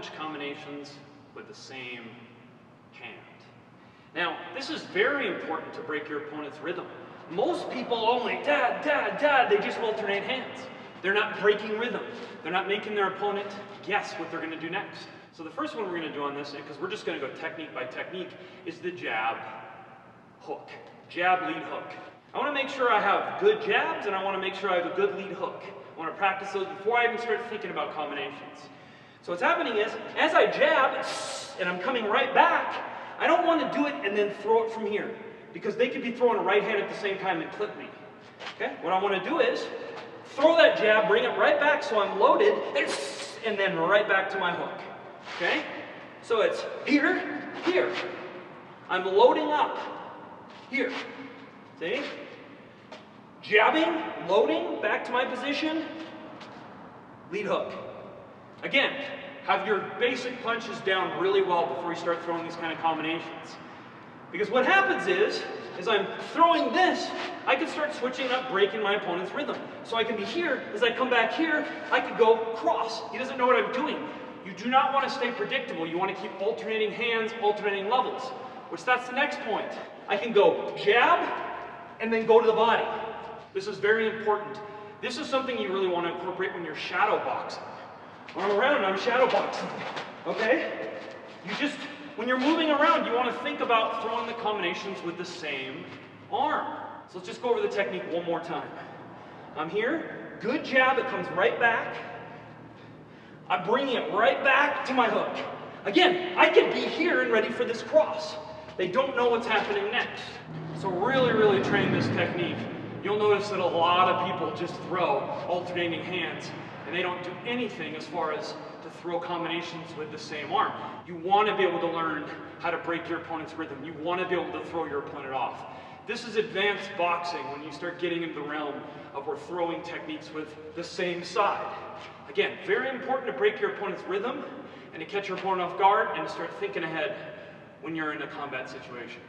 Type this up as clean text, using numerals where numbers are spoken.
punch combinations with the same hand. Now, this is very important to break your opponent's rhythm. Most people only dad, dad, dad, they just alternate hands. They're not breaking rhythm. They're not making their opponent guess what they're going to do next. So the first one we're going to do on this, because we're just going to go technique by technique, is the jab hook. Jab, lead, hook. I want to make sure I have good jabs, and I want to make sure I have a good lead hook. I want to practice those before I even start thinking about combinations. So what's happening is, as I jab, and I'm coming right back, I don't want to do it and then throw it from here, because they could be throwing a right hand at the same time and clip me. Okay? What I want to do is throw that jab, bring it right back so I'm loaded, and then right back to my hook. Okay? So it's here, here. I'm loading up. Here. See? Jabbing, loading, back to my position, lead hook. Again, have your basic punches down really well before you start throwing these kind of combinations. Because what happens is I'm throwing this, I can start switching up, breaking my opponent's rhythm. So I can be here, as I come back here, I could go cross. He doesn't know what I'm doing. You do not want to stay predictable. You want to keep alternating hands, alternating levels. Which that's the next point. I can go jab, and then go to the body. This is very important. This is something you really want to incorporate when you're shadow boxing. When I'm around, I'm shadow boxing. Okay? When you're moving around, you want to think about throwing the combinations with the same arm. So let's just go over the technique one more time. I'm here, good jab, it comes right back. I'm bringing it right back to my hook. Again, I could be here and ready for this cross. They don't know what's happening next. So really, really train this technique. You'll notice that a lot of people just throw alternating hands and they don't do anything as far as to throw combinations with the same arm. You want to be able to learn how to break your opponent's rhythm. You want to be able to throw your opponent off. This is advanced boxing when you start getting into the realm of we're throwing techniques with the same side. Again, very important to break your opponent's rhythm and to catch your opponent off guard and to start thinking ahead when you're in a combat situation.